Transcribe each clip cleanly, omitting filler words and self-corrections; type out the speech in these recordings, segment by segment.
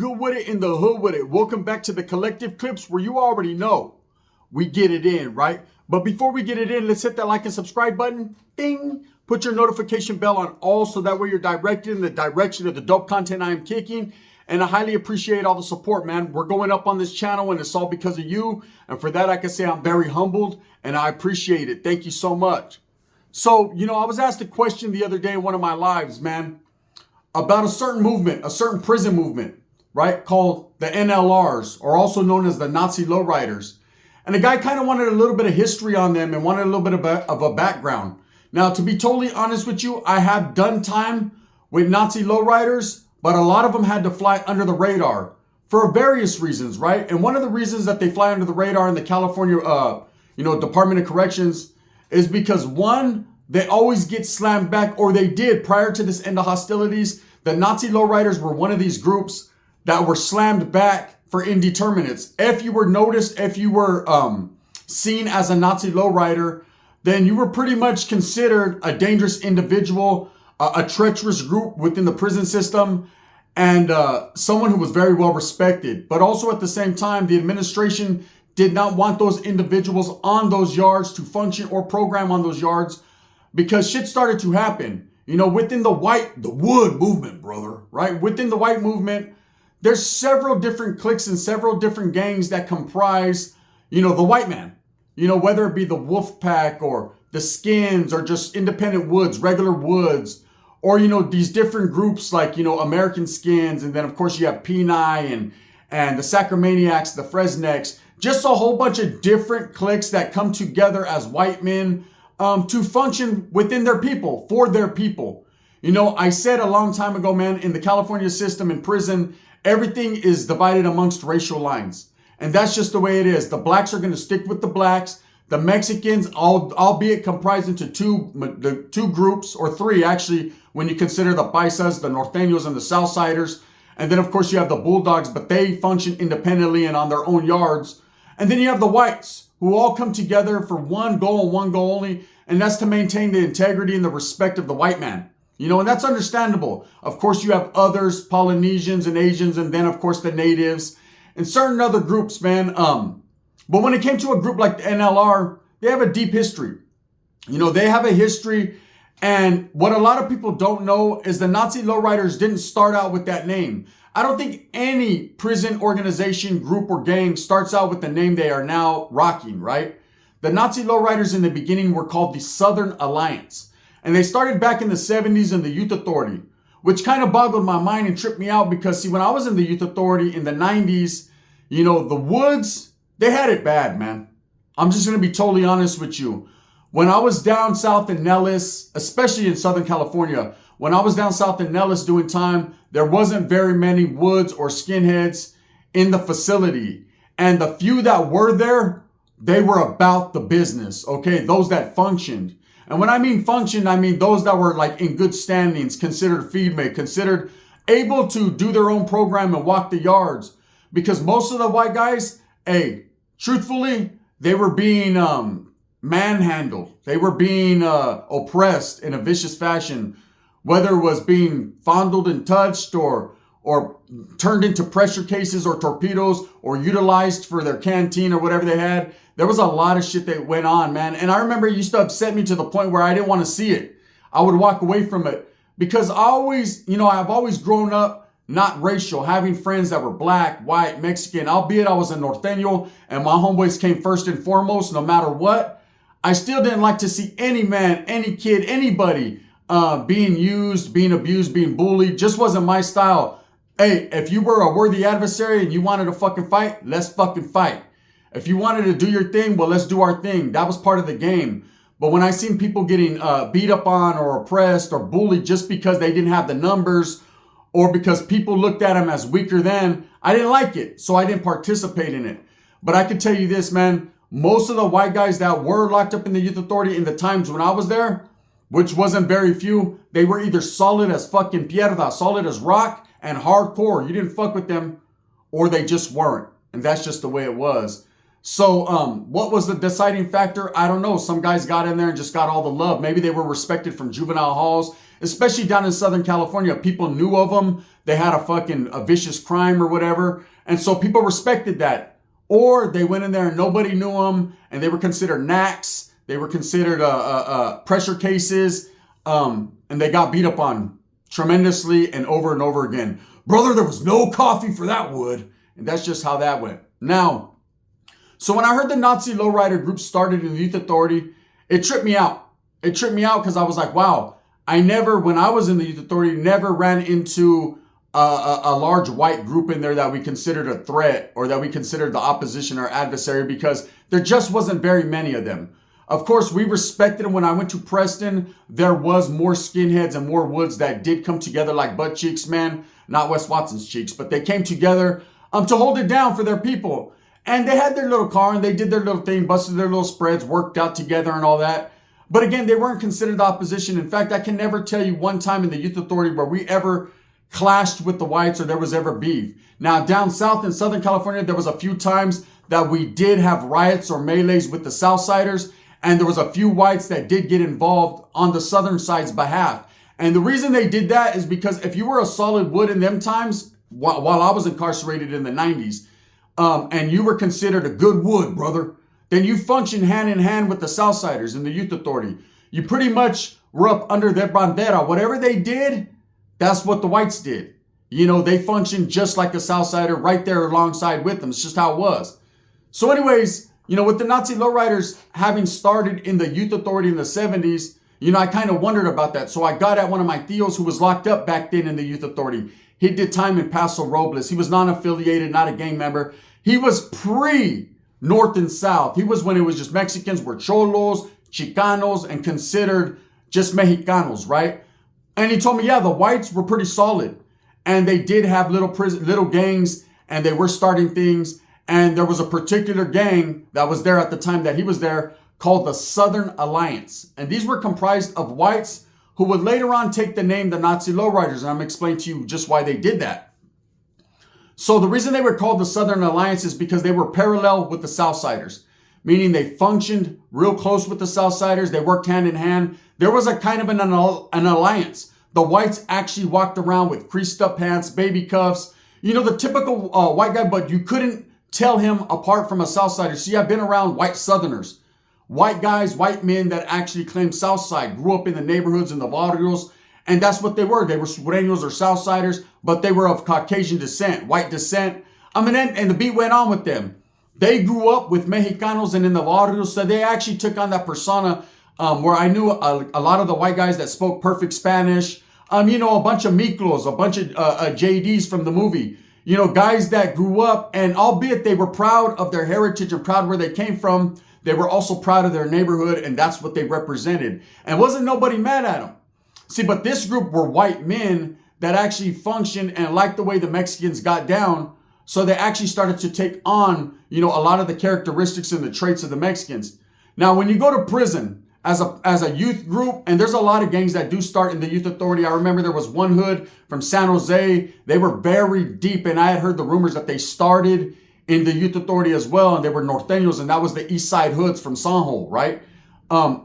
good with it in the hood with it? Welcome back to the Collective Clips, where you already know we get it in, right? But before we get it in, let's hit that like and subscribe button. Ding! Put your notification bell on all so that way you're directed in the direction of the dope content I am kicking. And I highly appreciate all the support, man. We're going up on this channel and it's all because of you. And for that, I can say I'm very humbled and I appreciate it. Thank you so much. So, I was asked a question the other day in one of my lives, man, about a certain movement, a certain prison movement, right? Called the NLRs, or also known as the Nazi Lowriders. And the guy kind of wanted a little bit of history on them and wanted a little bit of a background. Now, to be totally honest with you, I have done time with Nazi Lowriders, but a lot of them had to fly under the radar for various reasons, right? And one of the reasons that they fly under the radar in the California, Department of Corrections is because, one, they always get slammed back, or they did prior to this end of hostilities. The Nazi Lowriders were one of these groups that were slammed back for indeterminates. If you were noticed, if you were seen as a Nazi Lowrider, then you were pretty much considered a dangerous individual, a treacherous group within the prison system, and someone who was very well respected. But also at the same time, the administration did not want those individuals on those yards to function or program on those yards, because shit started to happen. Within the wood movement, brother, right? Within the white movement, there's several different cliques and several different gangs that comprise, the white man. Whether it be the Wolf Pack or the Skins or just independent woods, regular woods, or, these different groups like, American Skins. And then, of course, you have P9 and the Sacramaniacs, the Fresnecs, just a whole bunch of different cliques that come together as white men to function within their people, for their people. I said a long time ago, man, in the California system in prison, everything is divided amongst racial lines. And that's just the way it is. The blacks are going to stick with the blacks. The Mexicans, albeit comprised into two groups, or three actually, when you consider the Paisas, the Norteños, and the Southsiders. And then, of course, you have the Bulldogs, but they function independently and on their own yards. And then you have the whites, who all come together for one goal and one goal only, and that's to maintain the integrity and the respect of the white man. And that's understandable. Of course, you have others, Polynesians and Asians, and then, of course, the natives and certain other groups, man. But when it came to a group like the NLR, they have a deep history. They have a history. And what a lot of people don't know is the Nazi Lowriders didn't start out with that name. I don't think any prison organization, group, or gang starts out with the name they are now rocking, right? The Nazi Lowriders in the beginning were called the Southern Alliance. And they started back in the 70s in the Youth Authority, which kind of boggled my mind and tripped me out because, see, when I was in the Youth Authority in the 90s, the woods, they had it bad, man. I'm just going to be totally honest with you. When I was down south in Nellis, especially in Southern California, when I was down south in Nellis doing time, there wasn't very many woods or skinheads in the facility. And the few that were there, they were about the business, okay? Those that functioned. And when I mean functioned, I mean those that were like in good standings, considered feedmate, considered able to do their own program and walk the yards. Because most of the white guys, truthfully, they were being manhandled. They were being oppressed in a vicious fashion. Whether it was being fondled and touched or turned into pressure cases or torpedoes or utilized for their canteen or whatever they had. There was a lot of shit that went on, man. And I remember it used to upset me to the point where I didn't want to see it. I would walk away from it because I've always grown up not racial, having friends that were black, white, Mexican, albeit I was a Norteño and my homeboys came first and foremost, no matter what. I still didn't like to see any man, any kid, anybody being used, being abused, being bullied. Just wasn't my style. Hey, if you were a worthy adversary and you wanted to fucking fight, let's fucking fight. If you wanted to do your thing, well, let's do our thing. That was part of the game. But when I seen people getting beat up on or oppressed or bullied just because they didn't have the numbers or because people looked at them as weaker than, I didn't like it. So I didn't participate in it. But I can tell you this, man, most of the white guys that were locked up in the Youth Authority in the times when I was there, which wasn't very few, they were either solid as fucking piedra, solid as rock, and hardcore. You didn't fuck with them, or they just weren't. And that's just the way it was. So what was the deciding factor? I don't know. Some guys got in there and just got all the love. Maybe they were respected from juvenile halls, especially down in Southern California. People knew of them. they had a vicious crime or whatever. And so people respected that. Or they went in there and nobody knew them, and they were considered knacks. They were considered pressure cases, and they got beat up on tremendously and over again. Brother, there was no coffee for that wood. And that's just how that went. Now, so when I heard the Nazi lowrider group started in the Youth Authority, it tripped me out. It tripped me out because I was like, wow, when I was in the Youth Authority, never ran into a large white group in there that we considered a threat or that we considered the opposition or adversary, because there just wasn't very many of them. Of course, we respected them. When I went to Preston, there was more skinheads and more woods that did come together like butt cheeks, man. Not Wes Watson's cheeks, but they came together to hold it down for their people. And they had their little car and they did their little thing, busted their little spreads, worked out together and all that. But again, they weren't considered the opposition. In fact, I can never tell you one time in the Youth Authority where we ever clashed with the whites or there was ever beef. Now, down south in Southern California, there was a few times that we did have riots or melees with the Southsiders, and there was a few whites that did get involved on the Southern side's behalf. And the reason they did that is because if you were a solid wood in them times, while I was incarcerated in the 90s, and you were considered a good wood, brother, then you functioned hand in hand with the Southsiders in the Youth Authority. You pretty much were up under their bandera. Whatever they did, that's what the whites did. You know, they functioned just like a Southsider right there alongside with them. It's just how it was. So anyways, you know, with the Nazi lowriders having started in the Youth Authority in the 70s, you know, I kind of wondered about that. So I got at one of my tios who was locked up back then in the Youth Authority. He did time in Paso Robles. He was non-affiliated, not a gang member. He was pre-North and South. He was when it was just Mexicans were cholos, Chicanos, and considered just Mexicanos, right? And he told me, yeah, the whites were pretty solid. And they did have little gangs, and they were starting things. And there was a particular gang that was there at the time that he was there called the Southern Alliance. And these were comprised of whites who would later on take the name the Nazi lowriders. And I'm going to explain to you just why they did that. So the reason they were called the Southern Alliance is because they were parallel with the Southsiders, meaning they functioned real close with the Southsiders. They worked hand in hand. There was a kind of an alliance. The whites actually walked around with creased up pants, baby cuffs, you know, the typical white guy, but you couldn't tell him apart from a Southsider. See, I've been around white Southerners, white guys, white men that actually claimed Southside, grew up in the neighborhoods in the barrios, and that's what they were. They were Sureños or Southsiders, but they were of Caucasian descent, white descent. I mean, and the beat went on with them. They grew up with Mexicanos and in the barrios, so they actually took on that persona where I knew a lot of the white guys that spoke perfect Spanish, you know, a bunch of Miklos, a bunch of JDs from the movie, you know, guys that grew up, and albeit they were proud of their heritage and proud where they came from, they were also proud of their neighborhood, and that's what they represented. And wasn't nobody mad at them. See, but this group were white men that actually functioned and liked the way the Mexicans got down. So they actually started to take on, you know, a lot of the characteristics and the traits of the Mexicans. Now, when you go to prison as a youth group, and there's a lot of gangs that do start in the Youth Authority. I remember there was one hood from San Jose. They were very deep, and I had heard the rumors that they started in the Youth Authority as well, and they were Norteños, and that was the East Side hoods from Sanjo, right?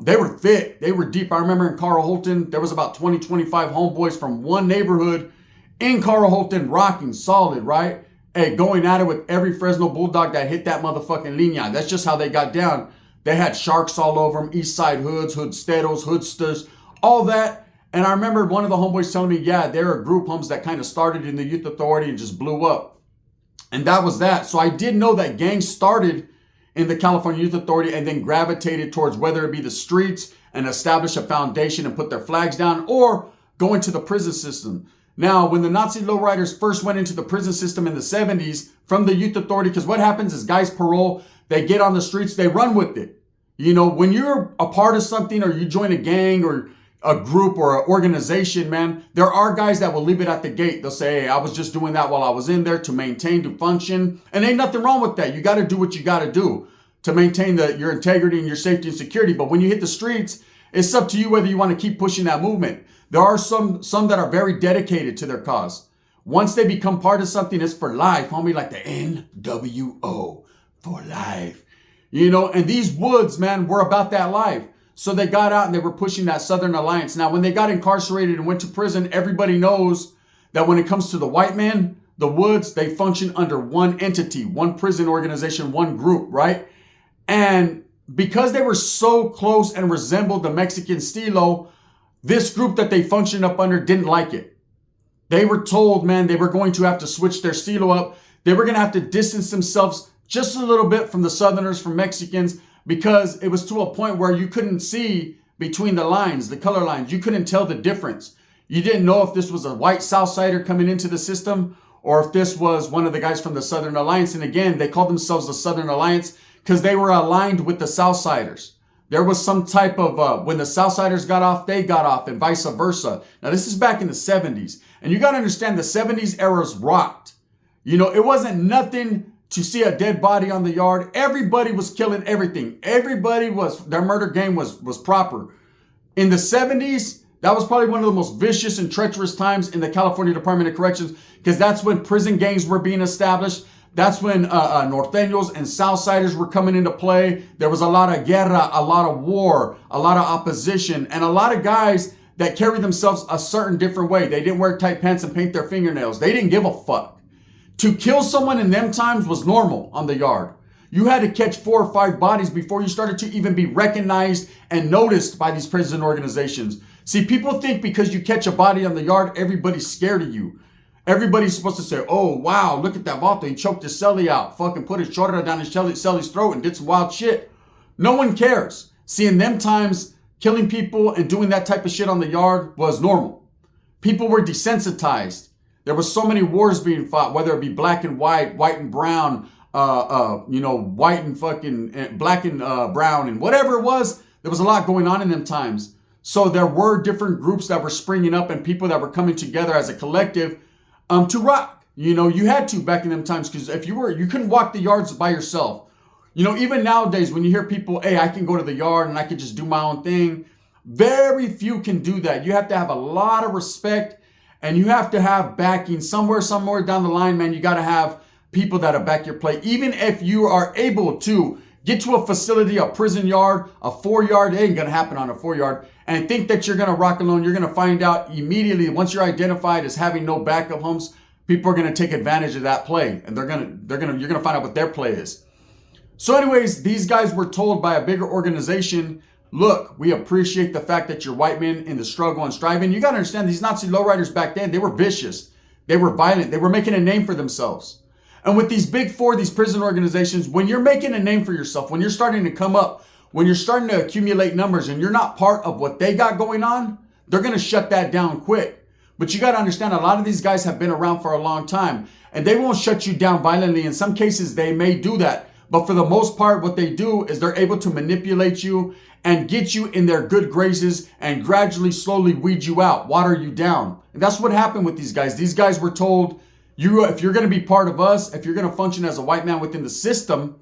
They were thick. They were deep. I remember in Carl Holton, there was about 20, 25 homeboys from one neighborhood in Carl Holton rocking solid, right? Hey, going at it with every Fresno Bulldog that hit that motherfucking linea. That's just how they got down. They had sharks all over them, East Side hoods, hoodsteros, hoodsters, all that. And I remember one of the homeboys telling me, yeah, they're a group homes that kind of started in the Youth Authority and just blew up. And that was that. So I did know that gangs started in the California Youth Authority and then gravitated towards whether it be the streets and establish a foundation and put their flags down, or go into the prison system. Now, when the Nazi lowriders first went into the prison system in the 70s from the Youth Authority, because what happens is guys parole, they get on the streets, they run with it. You know, when you're a part of something or you join a gang or a group or an organization, man, there are guys that will leave it at the gate. They'll say, hey, I was just doing that while I was in there to maintain, to function. And ain't nothing wrong with that. You got to do what you got to do to maintain your integrity and your safety and security. But when you hit the streets, it's up to you whether you want to keep pushing that movement. There are some that are very dedicated to their cause. Once they become part of something, it's for life, homie, like the NWO, for life. You know, and these woods, man, were about that life. So they got out and they were pushing that Southern Alliance. Now, when they got incarcerated and went to prison, everybody knows that when it comes to the white man, the Woods, they function under one entity, one prison organization, one group, right? And because they were so close and resembled the Mexican stilo, this group that they functioned up under didn't like it. They were told, man, they were going to have to switch their stilo up. They were going to have to distance themselves just a little bit from the Southerners, from Mexicans, because it was to a point where you couldn't see between the lines, the color lines. You couldn't tell the difference. You didn't know if this was a white Southsider coming into the system or if this was one of the guys from the Southern Alliance. And again, they called themselves the Southern Alliance because they were aligned with the Southsiders. There was some type of, when the Southsiders got off, they got off, and vice versa. Now, this is back in the 70s. And you got to understand, the 70s eras rocked. You know, it wasn't nothing to see a dead body on the yard. Everybody was killing everything. Everybody was, their murder game was proper. In the 70s, that was probably one of the most vicious and treacherous times in the California Department of Corrections, because that's when prison gangs were being established. That's when Norteños and Southsiders were coming into play. There was a lot of guerra, a lot of war, a lot of opposition, and a lot of guys that carried themselves a certain different way. They didn't wear tight pants and paint their fingernails. They didn't give a fuck. To kill someone in them times was normal on the yard. You had to catch 4 or 5 bodies before you started to even be recognized and noticed by these prison organizations. See, people think because you catch a body on the yard, everybody's scared of you. Everybody's supposed to say, oh, wow, look at that vato. He choked his celly out. Fucking put his chorra down his celly's throat and did some wild shit. No one cares. See, in them times, killing people and doing that type of shit on the yard was normal. People were desensitized. There was so many wars being fought, whether it be black and white, white and brown, white and fucking black and brown, and whatever it was. There was a lot going on in them times. So there were different groups that were springing up and people that were coming together as a collective to rock. You know, you had to back in them times, because if you couldn't walk the yards by yourself. You know, even nowadays when you hear people, hey, I can go to the yard and I can just do my own thing. Very few can do that. You have to have a lot of respect, and you have to have backing somewhere down the line, man. You got to have people that'll back your play. Even if you are able to get to a facility, a prison yard, a 4-yard, it ain't going to happen on a 4-yard, and think that you're going to rock alone. You're going to find out immediately, once you're identified as having no backup homes, people are going to take advantage of that play, and you're going to find out what their play is. So anyways, these guys were told by a bigger organization, look, we appreciate the fact that you're white men in the struggle and striving. You got to understand, these Nazi lowriders back then, they were vicious. They were violent. They were making a name for themselves. And with these big 4, these prison organizations, when you're making a name for yourself, when you're starting to come up, when you're starting to accumulate numbers and you're not part of what they got going on, they're going to shut that down quick. But you got to understand, a lot of these guys have been around for a long time, and they won't shut you down violently. In some cases, they may do that. But for the most part, what they do is they're able to manipulate you and get you in their good graces and gradually, slowly weed you out, water you down. And that's what happened with these guys. These guys were told, if you're going to be part of us, if you're going to function as a white man within the system,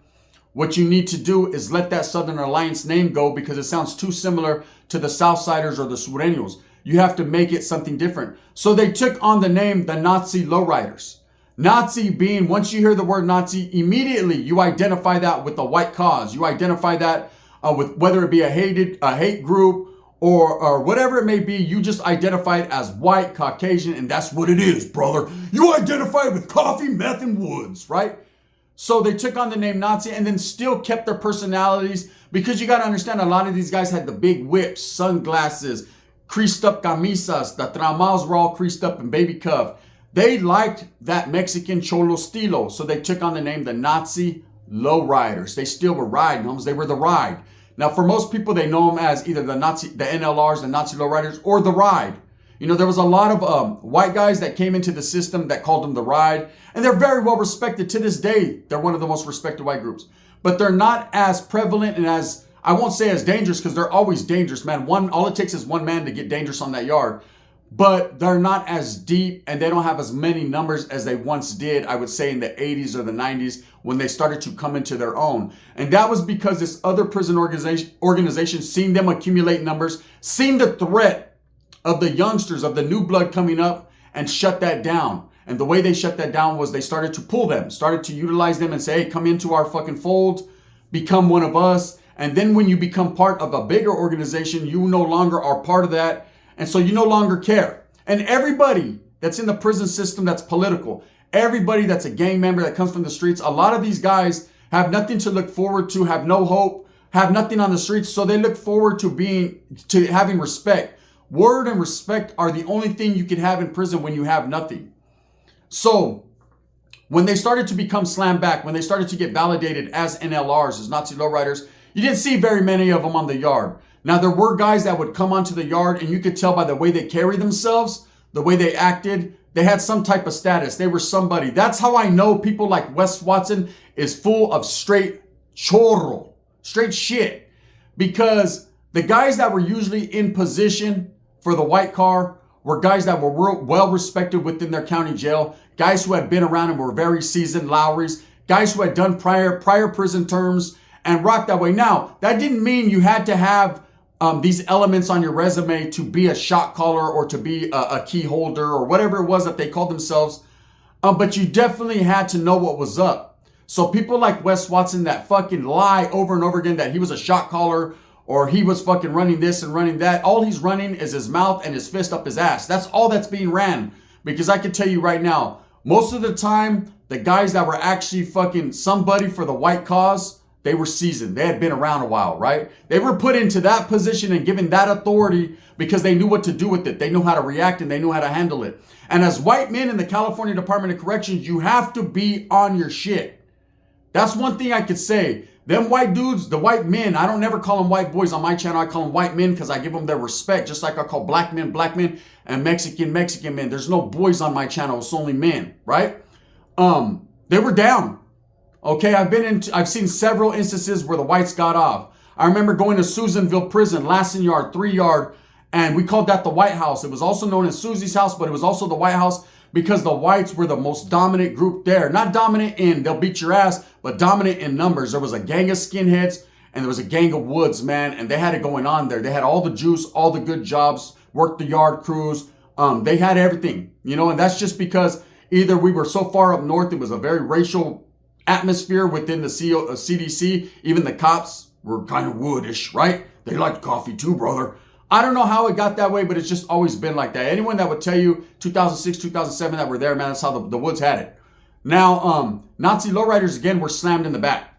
what you need to do is let that Southern Alliance name go, because it sounds too similar to the Southsiders or the Sureños. You have to make it something different. So they took on the name the Nazi Lowriders. Nazi being, once you hear the word Nazi, immediately you identify that with the white cause. You identify that with whether it be a hate group or whatever it may be. You just identify it as white, Caucasian, and that's what it is, brother. You identify with coffee, meth, and woods, right? So they took on the name Nazi and then still kept their personalities, because you got to understand, a lot of these guys had the big whips, sunglasses, creased up camisas. The tramals were all creased up and baby cuff. They liked that Mexican cholo stilo, so they took on the name the Nazi Lowriders. They still were riding, homes. They were the ride. Now, for most people, they know them as either the NLRs, the Nazi Lowriders, or the ride. You know, there was a lot of white guys that came into the system that called them the ride, and they're very well respected to this day. They're one of the most respected white groups, but they're not as prevalent and as, I won't say as dangerous, because they're always dangerous, man. All it takes is one man to get dangerous on that yard. But they're not as deep, and they don't have as many numbers as they once did, I would say, in the 80s or the 90s, when they started to come into their own. And that was because this other prison organization seen them accumulate numbers, seen the threat of the youngsters, of the new blood coming up, and shut that down. And the way they shut that down was they started to pull them, started to utilize them and say, hey, come into our fucking fold, become one of us. And then when you become part of a bigger organization, you no longer are part of that. And so you no longer care. And everybody that's in the prison system that's political. Everybody that's a gang member that comes from the streets, a lot of these guys have nothing to look forward to, have no hope, have nothing on the streets, so they look forward to having respect. Word and respect are the only thing you can have in prison when you have nothing. So when they started to become slammed back, when they started to get validated as NLRs, as Nazi lowriders, you didn't see very many of them on the yard. Now, there were guys that would come onto the yard, and you could tell by the way they carry themselves, the way they acted, they had some type of status. They were somebody. That's how I know people like Wes Watson is full of straight chorro, straight shit. Because the guys that were usually in position for the white car were guys that were well respected within their county jail, guys who had been around and were very seasoned Lowries, guys who had done prior prison terms and rocked that way. Now, that didn't mean you had to have these elements on your resume to be a shot caller or to be a key holder or whatever it was that they called themselves. But you definitely had to know what was up. So people like Wes Watson that fucking lie over and over again that he was a shot caller or he was fucking running this and running that. All he's running is his mouth and his fist up his ass. That's all that's being ran. Because I can tell you right now, most of the time, the guys that were actually fucking somebody for the white cause, they were seasoned. They had been around a while, right? They were put into that position and given that authority because they knew what to do with it. They knew how to react and they knew how to handle it. And as white men in the California Department of Corrections, you have to be on your shit. That's one thing I could say. Them white dudes, the white men, I don't never call them white boys on my channel. I call them white men because I give them their respect, just like I call black men, and Mexican men. There's no boys on my channel. It's only men, right? They were down. Okay, I've seen several instances where the whites got off. I remember going to Susanville Prison, Lassen Yard, 3 Yard, and we called that the White House. It was also known as Susie's house, but it was also the White House because the whites were the most dominant group there. Not dominant in they'll beat your ass, but dominant in numbers. There was a gang of skinheads and there was a gang of woods, man, and they had it going on there. They had all the juice, all the good jobs, worked the yard crews. They had everything, and that's just because either we were so far up north, it was a very racial atmosphere within the CDC. Even the cops were kind of woodish, right? They liked coffee too, brother. I don't know how it got that way, but it's just always been like that. Anyone that would tell you 2006, 2007 that were there, man, that's how the woods had it. Now, Nazi lowriders, again, were slammed in the back.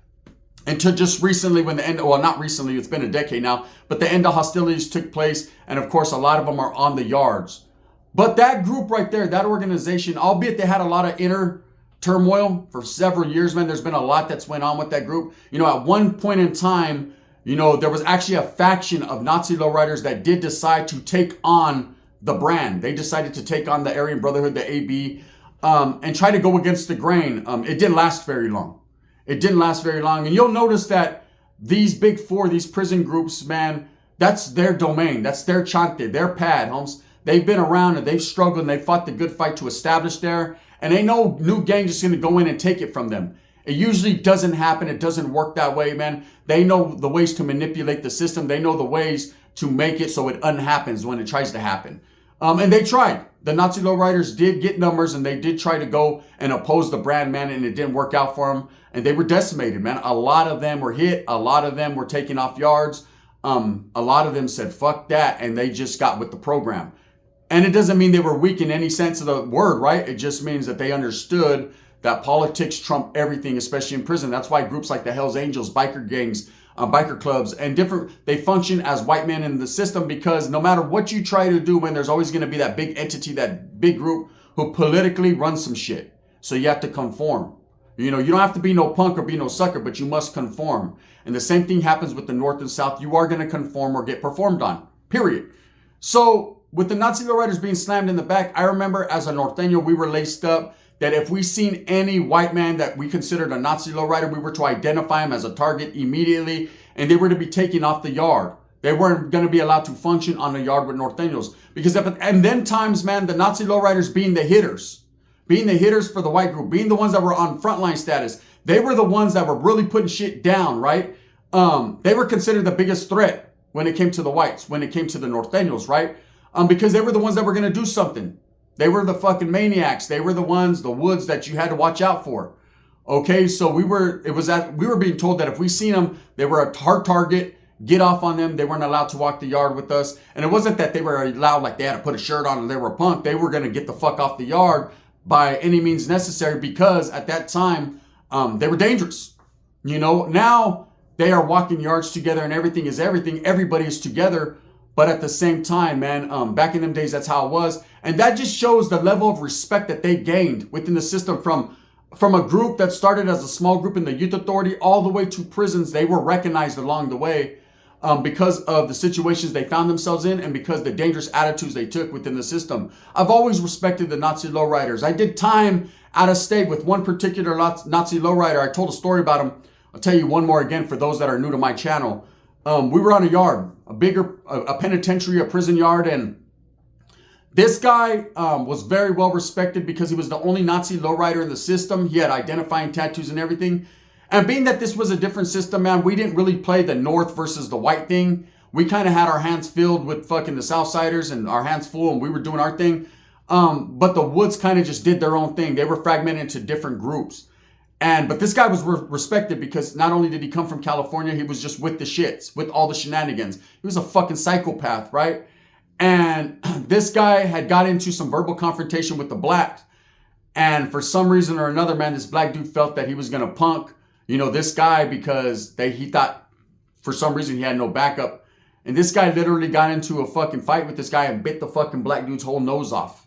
Until just recently when not recently, it's been a decade now, but the end of hostilities took place. And of course, a lot of them are on the yards. But that group right there, that organization, albeit they had a lot of inner turmoil for several years, man. There's been a lot that's went on with that group. At one point in time, there was actually a faction of Nazi lowriders that did decide to take on the brand. They decided to take on the Aryan Brotherhood, the AB, and try to go against the grain. It didn't last very long. And you'll notice that these big four, these prison groups, man, that's their domain. That's their chante, their pad, homes. They've been around and they've struggled and they fought the good fight to establish there. And ain't no new gang just going to go in and take it from them. It usually doesn't happen. It doesn't work that way, man. They know the ways to manipulate the system. They know the ways to make it so it unhappens when it tries to happen. And they tried. The Nazi lowriders did get numbers and they did try to go and oppose the brand, man, and it didn't work out for them. And they were decimated, man. A lot of them were hit. A lot of them were taken off yards. A lot of them said, fuck that. And they just got with the program. And it doesn't mean they were weak in any sense of the word, right? It just means that they understood that politics trump everything, especially in prison. That's why groups like the Hells Angels, biker gangs, biker clubs, and they function as white men in the system because no matter what you try to do, man, there's always going to be that big entity, that big group who politically runs some shit. So you have to conform. You don't have to be no punk or be no sucker, but you must conform. And the same thing happens with the North and South. You are going to conform or get performed on, period. So with the Nazi lowriders being slammed in the back, I remember as a Norteño, we were laced up that if we seen any white man that we considered a Nazi lowrider, we were to identify him as a target immediately, and they were to be taken off the yard. They weren't going to be allowed to function on the yard with Norteños. And then times, man, the Nazi lowriders being the hitters for the white group, being the ones that were on frontline status, they were the ones that were really putting shit down, right? They were considered the biggest threat when it came to the whites, when it came to the Norteños, right? Because they were the ones that were going to do something. They were the fucking maniacs. They were the woods that you had to watch out for. Okay, so we were being told that if we seen them, they were a hard target get off on them. They weren't allowed to walk the yard with us. And it wasn't that they were allowed, like they had to put a shirt on and they were a punk. They were going to get the fuck off the yard by any means necessary, because at that time, they were dangerous. You know, now they are walking yards together and everything is everything. Everybody is together. But at the same time, man, back in them days, that's how it was. And that just shows the level of respect that they gained within the system from a group that started as a small group in the youth authority all the way to prisons. They were recognized along the way because of the situations they found themselves in and because the dangerous attitudes they took within the system. I've always respected the Nazi lowriders. I did time out of state with one particular Nazi lowrider. I told a story about him. I'll tell you one more again for those that are new to my channel. We were on a yard, a penitentiary, a prison yard, and this guy was very well respected because he was the only Nazi lowrider in the system. He had identifying tattoos and everything. And being that this was a different system, man, we didn't really play the North versus the white thing. We kind of had our hands filled with fucking the Southsiders and our hands full, and we were doing our thing. But the Woods kind of just did their own thing. They were fragmented into different groups. But this guy was respected because not only did he come from California, he was just with the shits, with all the shenanigans. He was a fucking psychopath, right? And this guy had got into some verbal confrontation with the blacks. And for some reason or another, man, this black dude felt that he was going to punk, you know, this guy because he thought for some reason he had no backup. And this guy literally got into a fucking fight with this guy and bit the fucking black dude's whole nose off.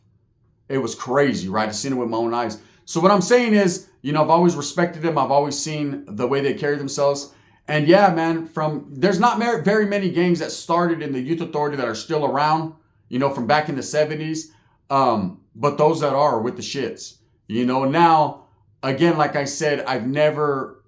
It was crazy, right? I've seen it with my own eyes. So what I'm saying is, you know, I've always respected them. I've always seen the way they carry themselves. And yeah, man, there's not very many gangs that started in the youth authority that are still around, you know, from back in the 70s. But those that are with the shits, you know. Now, again, like I said, I've never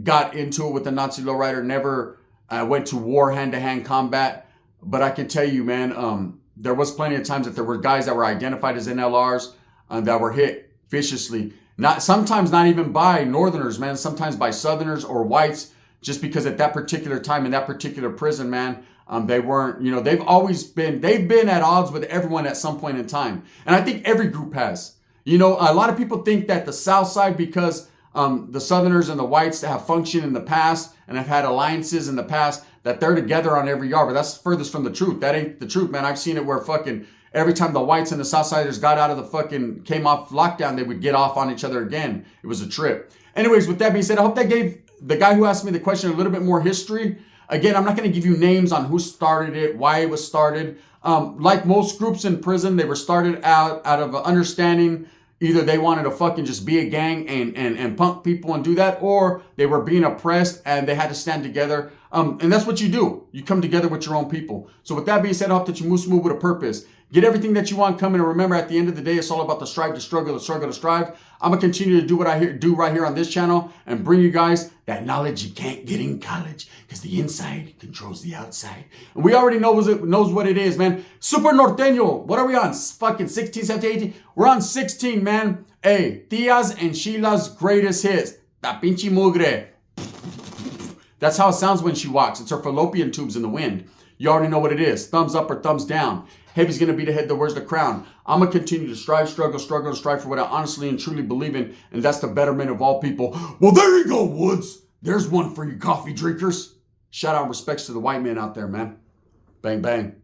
got into it with the Nazi lowrider, never went to war, hand-to-hand combat. But I can tell you, man, there was plenty of times that there were guys that were identified as NLRs that were hit viciously. Sometimes not even by Northerners, man, sometimes by Southerners or whites, just because at that particular time in that particular prison, man, they weren't, you know, they've been at odds with everyone at some point in time. And I think every group has. You know, a lot of people think that the South Side, because the Southerners and the whites that have functioned in the past and have had alliances in the past, that they're together on every yard. But that's furthest from the truth. That ain't the truth, man. I've seen it where fucking every time the whites and the Southsiders got out of came off lockdown, they would get off on each other again. It was a trip. Anyways, with that being said, I hope that gave the guy who asked me the question a little bit more history. Again, I'm not going to give you names on who started it, why it was started. Like most groups in prison, they were started out of an understanding. Either they wanted to fucking just be a gang and punk people and do that, or they were being oppressed and they had to stand together. And that's what you do. You come together with your own people. So with that being said, I hope that you move smooth with a purpose. Get everything that you want coming. And remember, at the end of the day, it's all about the strive to struggle, the struggle to strive. I'm going to continue to do what I do right here on this channel and bring you guys that knowledge you can't get in college, because the inside controls the outside. And we already knows what it is, man. Super Norteño. What are we on? Fucking 16, 17, 18? We're on 16, man. Hey, Tia's and Sheila's greatest hits. Da pinche mugre. That's how it sounds when she walks. It's her fallopian tubes in the wind. You already know what it is. Thumbs up or thumbs down. Heavy's going to be the head that wears the crown. I'm going to continue to strive, struggle, and strive for what I honestly and truly believe in, and that's the betterment of all people. Well, there you go, Woods. There's one for you coffee drinkers. Shout out and respects to the white men out there, man. Bang, bang.